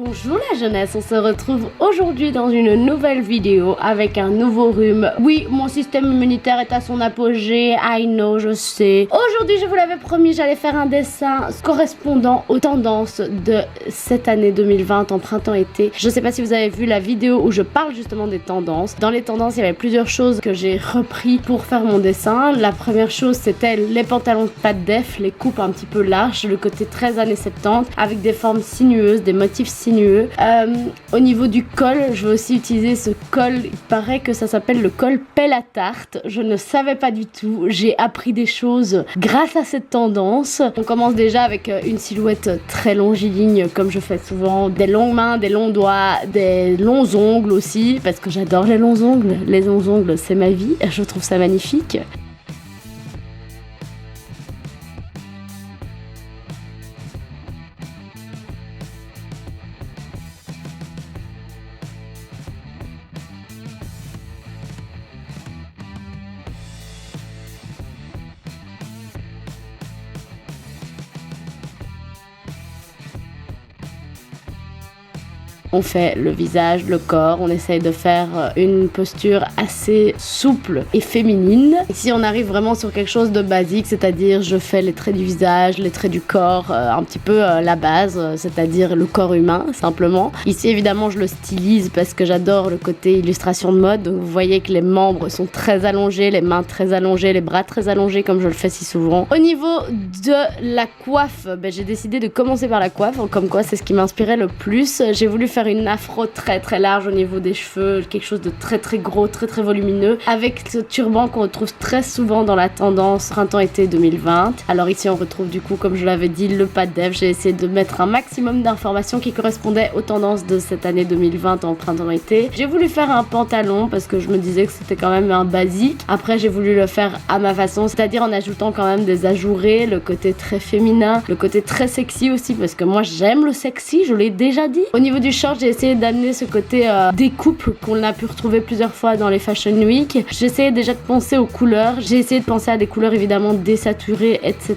Bonjour la jeunesse, on se retrouve aujourd'hui dans une nouvelle vidéo avec un nouveau rhume. Oui, mon système immunitaire est à son apogée, I know, je sais. Aujourd'hui, je vous l'avais promis, j'allais faire un dessin correspondant aux tendances de cette année 2020 en printemps-été. Je sais pas si vous avez vu la vidéo où je parle justement des tendances. Dans les tendances, il y avait plusieurs choses que j'ai repris pour faire mon dessin. La première chose, c'était les pantalons de pas de def, les coupes un petit peu larges, le côté très années 70 avec des formes sinueuses, des motifs sinueux. Au niveau du col, je vais aussi utiliser ce col, il paraît que ça s'appelle le col pelle à tarte. Je ne savais pas du tout, j'ai appris des choses grâce à cette tendance. On commence déjà avec une silhouette très longiligne comme je fais souvent, des longues mains, des longs doigts, des longs ongles aussi, parce que j'adore les longs ongles. Les longs ongles, c'est ma vie, je trouve ça magnifique. On fait le visage, le corps, on essaye de faire une posture assez souple et féminine. Ici, on arrive vraiment sur quelque chose de basique, c'est-à-dire je fais les traits du visage, les traits du corps, un petit peu la base, c'est-à-dire le corps humain, simplement. Ici, évidemment, je le stylise parce que j'adore le côté illustration de mode. Donc, vous voyez que les membres sont très allongés, les mains très allongées, les bras très allongés, comme je le fais si souvent. Au niveau de la coiffe, j'ai décidé de commencer par la coiffe, comme quoi c'est ce qui m'inspirait le plus. J'ai voulu faire une afro très très large au niveau des cheveux, quelque chose de très très gros, très très volumineux, avec ce turban qu'on retrouve très souvent dans la tendance printemps-été 2020. Alors ici on retrouve du coup, comme je l'avais dit, le pas de def. J'ai essayé de mettre un maximum d'informations qui correspondaient aux tendances de cette année 2020 en printemps-été. J'ai voulu faire un pantalon parce que je me disais que c'était quand même un basique. Après j'ai voulu le faire à ma façon, c'est-à-dire en ajoutant quand même des ajourés, le côté très féminin, le côté très sexy aussi, parce que moi j'aime le sexy, je l'ai déjà dit. Au niveau du short, j'ai essayé d'amener ce côté découpe qu'on a pu retrouver plusieurs fois dans les Fashion Week. J'ai essayé déjà de penser aux couleurs. J'ai essayé de penser à des couleurs évidemment désaturées, etc.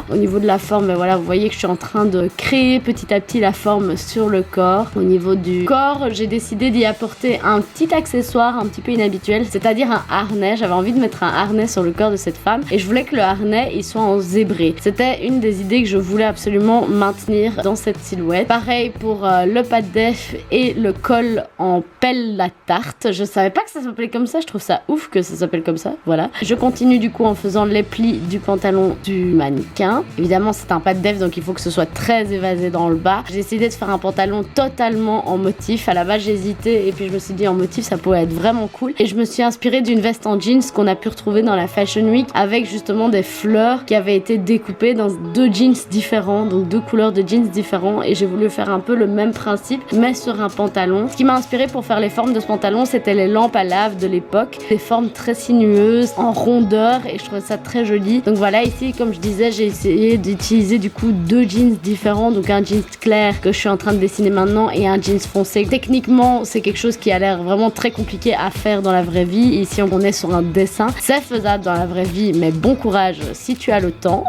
Au niveau de la forme, voilà, vous voyez que je suis en train de créer petit à petit la forme sur le corps. Au niveau du corps, j'ai décidé d'y apporter un petit accessoire un petit peu inhabituel, c'est-à-dire un harnais. J'avais envie de mettre un harnais sur le corps de cette femme et je voulais que le harnais il soit en zébré. C'était une des idées que je voulais absolument maintenir dans cette silhouette. Pareil pour le pas de def et le col en pelle à tarte. Je savais pas que ça s'appelait comme ça, je trouve ça ouf que ça s'appelle comme ça, voilà. Je continue du coup en faisant les plis du pantalon du mannequin. Évidemment c'est un pas de def donc il faut que ce soit très évasé dans le bas. J'ai décidé de faire un pantalon totalement en motif. À la base j'ai hésité et puis je me suis dit en motif ça pourrait être vraiment cool. Et je me suis inspirée d'une veste en jeans qu'on a pu retrouver dans la Fashion Week avec justement des fleurs qui avaient été découpées dans deux jeans différents, donc deux couleurs de jeans différents, et j'ai voulu faire un peu le même principe mais sur un pantalon. Ce qui m'a inspiré pour faire les formes de ce pantalon, c'était les lampes à lave de l'époque, des formes très sinueuses, en rondeur, et je trouvais ça très joli. Donc voilà, ici comme je disais, j'ai essayé d'utiliser du coup deux jeans différents, donc un jeans clair que je suis en train de dessiner maintenant et un jeans foncé. Techniquement c'est quelque chose qui a l'air vraiment très compliqué à faire dans la vraie vie. Ici on est sur un dessin, c'est faisable dans la vraie vie, mais bon courage si tu as le temps.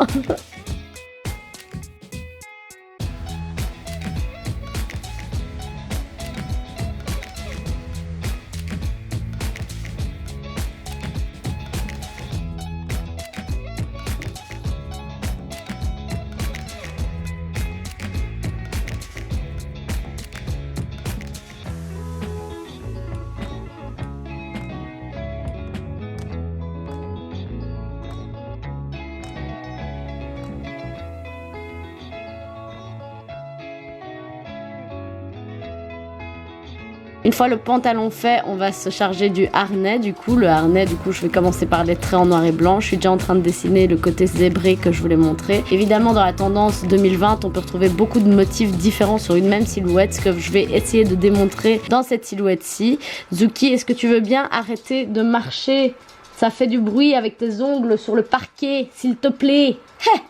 Une fois le pantalon fait, on va se charger du harnais. Du coup, je vais commencer par les traits en noir et blanc. Je suis déjà en train de dessiner le côté zébré que je voulais montrer. Évidemment, dans la tendance 2020, on peut retrouver beaucoup de motifs différents sur une même silhouette, ce que je vais essayer de démontrer dans cette silhouette-ci. Zuki, est-ce que tu veux bien arrêter de marcher? Ça fait du bruit avec tes ongles sur le parquet, s'il te plaît. Hé!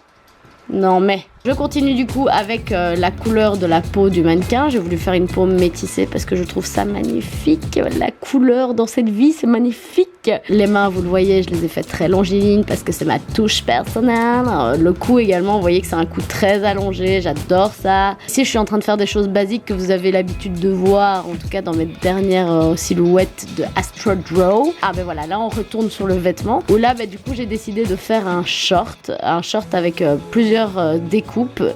Non mais, Je continue du coup avec la couleur de la peau du mannequin. J'ai voulu faire une peau métissée parce que je trouve ça magnifique. La couleur dans cette vie, c'est magnifique. Les mains, vous le voyez, je les ai fait très longilignes parce que c'est ma touche personnelle. Le cou également, vous voyez que c'est un cou très allongé. J'adore ça. Ici, je suis en train de faire des choses basiques que vous avez l'habitude de voir, en tout cas dans mes dernières silhouettes de Astro Draw. Ah ben voilà, là on retourne sur le vêtement. Où là, du coup, j'ai décidé de faire un short avec plusieurs découpes.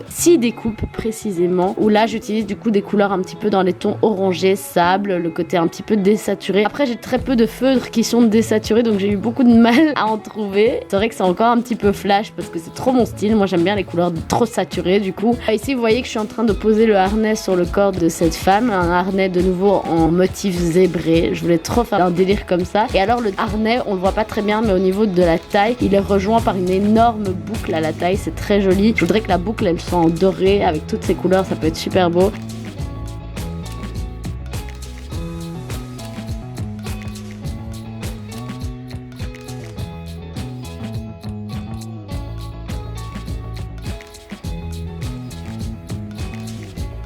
6 découpes précisément, où là j'utilise du coup des couleurs un petit peu dans les tons orangés, sable, le côté un petit peu désaturé. Après j'ai très peu de feutres qui sont désaturés, donc j'ai eu beaucoup de mal à en trouver. C'est vrai que c'est encore un petit peu flash parce que c'est trop mon style. Moi j'aime bien les couleurs trop saturées du coup. Ici vous voyez que je suis en train de poser le harnais sur le corps de cette femme, un harnais de nouveau en motif zébré. Je voulais trop faire un délire comme ça. Et alors le harnais, on le voit pas très bien, mais au niveau de la taille, il est rejoint par une énorme boucle à la taille. C'est très joli. Je voudrais que la boucle elle soit en doré avec toutes ces couleurs, ça peut être super beau.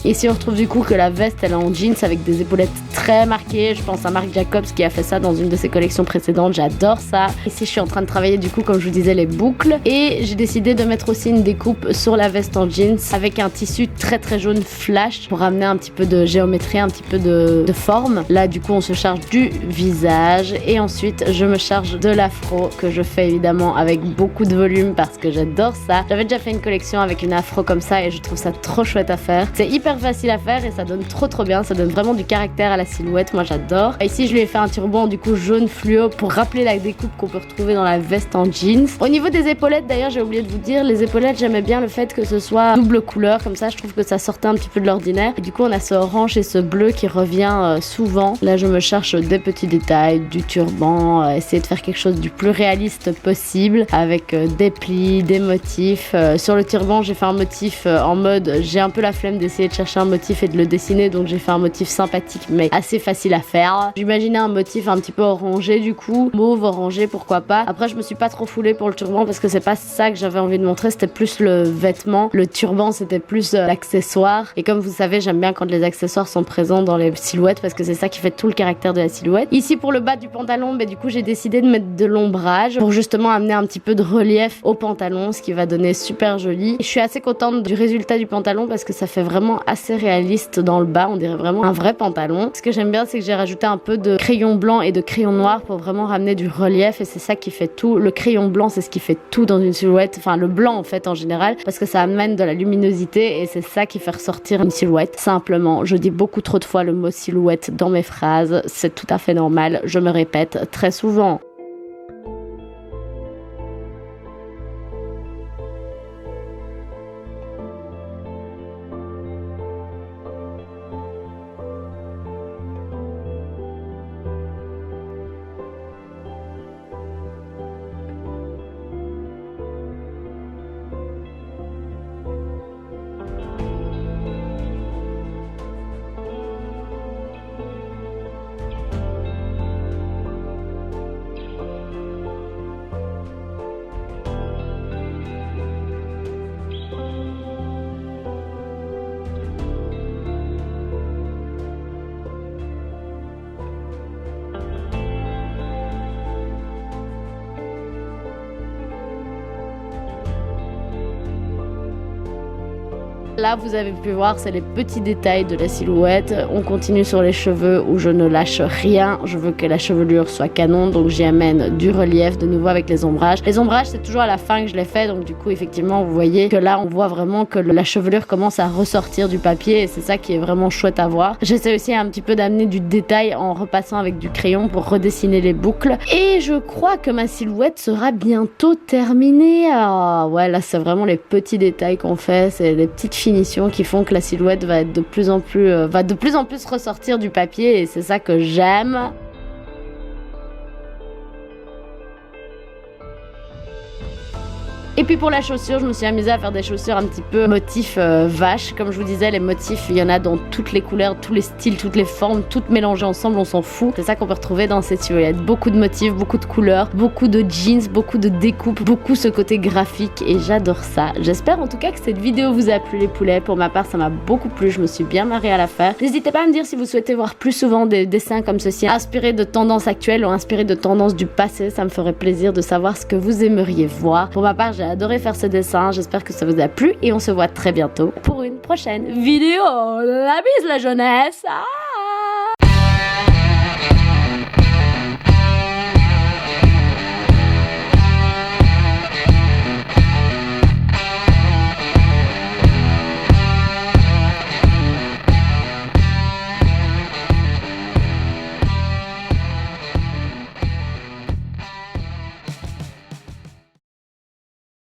Ici on retrouve du coup que la veste elle est en jeans avec des épaulettes très marquées. Je pense à Marc Jacobs qui a fait ça dans une de ses collections précédentes. J'adore ça. Ici je suis en train de travailler du coup comme je vous disais les boucles. Et j'ai décidé de mettre aussi une découpe sur la veste en jeans avec un tissu très très jaune flash pour amener un petit peu de géométrie, un petit peu de forme. Là du coup on se charge du visage et ensuite je me charge de l'afro que je fais évidemment avec beaucoup de volume parce que j'adore ça. J'avais déjà fait une collection avec une afro comme ça et je trouve ça trop chouette à faire. C'est hyper facile à faire et ça donne trop bien, ça donne vraiment du caractère à la silhouette, moi j'adore. Ici je lui ai fait un turban du coup jaune fluo pour rappeler la découpe qu'on peut retrouver dans la veste en jeans. Au niveau des épaulettes d'ailleurs j'ai oublié de vous dire, les épaulettes j'aimais bien le fait que ce soit double couleur, comme ça je trouve que ça sortait un petit peu de l'ordinaire et du coup on a ce orange et ce bleu qui revient souvent. Là je me cherche des petits détails, du turban, essayer de faire quelque chose du plus réaliste possible avec des plis, des motifs. Sur le turban j'ai fait un motif en mode j'ai un peu la flemme d'essayer de chercher un motif et de le dessiner, donc j'ai fait un motif sympathique mais assez facile à faire. J'imaginais un motif un petit peu orangé du coup, mauve orangé pourquoi pas. Après je me suis pas trop foulée pour le turban parce que c'est pas ça que j'avais envie de montrer, c'était plus le vêtement. Le turban c'était plus l'accessoire et comme vous savez j'aime bien quand les accessoires sont présents dans les silhouettes parce que c'est ça qui fait tout le caractère de la silhouette. Ici pour le bas du pantalon, du coup j'ai décidé de mettre de l'ombrage pour justement amener un petit peu de relief au pantalon, ce qui va donner super joli. Je suis assez contente du résultat du pantalon parce que ça fait vraiment assez réaliste dans le bas, on dirait vraiment un vrai pantalon. Ce que j'aime bien c'est que j'ai rajouté un peu de crayon blanc et de crayon noir pour vraiment ramener du relief et c'est ça qui fait tout. Le crayon blanc c'est ce qui fait tout dans une silhouette, enfin le blanc en fait en général parce que ça amène de la luminosité et c'est ça qui fait ressortir une silhouette. Simplement, je dis beaucoup trop de fois le mot silhouette dans mes phrases, c'est tout à fait normal, je me répète très souvent. Là, vous avez pu voir, c'est les petits détails de la silhouette. On continue sur les cheveux où je ne lâche rien. Je veux que la chevelure soit canon, donc j'y amène du relief de nouveau avec les ombrages. Les ombrages, c'est toujours à la fin que je les fais, donc du coup, effectivement, vous voyez que là, on voit vraiment que la chevelure commence à ressortir du papier et c'est ça qui est vraiment chouette à voir. J'essaie aussi un petit peu d'amener du détail en repassant avec du crayon pour redessiner les boucles. Et je crois que ma silhouette sera bientôt terminée. Ah ouais, là, c'est vraiment les petits détails qu'on fait, c'est les petites finitions qui font que la silhouette va être de plus en plus ressortir du papier et c'est ça que j'aime. Et puis pour la chaussure, je me suis amusée à faire des chaussures un petit peu motif vache. Comme je vous disais, les motifs, il y en a dans toutes les couleurs, tous les styles, toutes les formes, toutes mélangées ensemble, on s'en fout. C'est ça qu'on peut retrouver dans ces silhouettes. Beaucoup de motifs, beaucoup de couleurs, beaucoup de jeans, beaucoup de découpes, beaucoup ce côté graphique et j'adore ça. J'espère en tout cas que cette vidéo vous a plu les poulets. Pour ma part, ça m'a beaucoup plu, je me suis bien marrée à la faire. N'hésitez pas à me dire si vous souhaitez voir plus souvent des dessins comme ceci, inspirés de tendances actuelles ou inspirés de tendances du passé. Ça me ferait plaisir de savoir ce que vous aimeriez voir. Pour ma part, j'ai adoré faire ce dessin, j'espère que ça vous a plu et on se voit très bientôt pour une prochaine vidéo. La bise la jeunesse.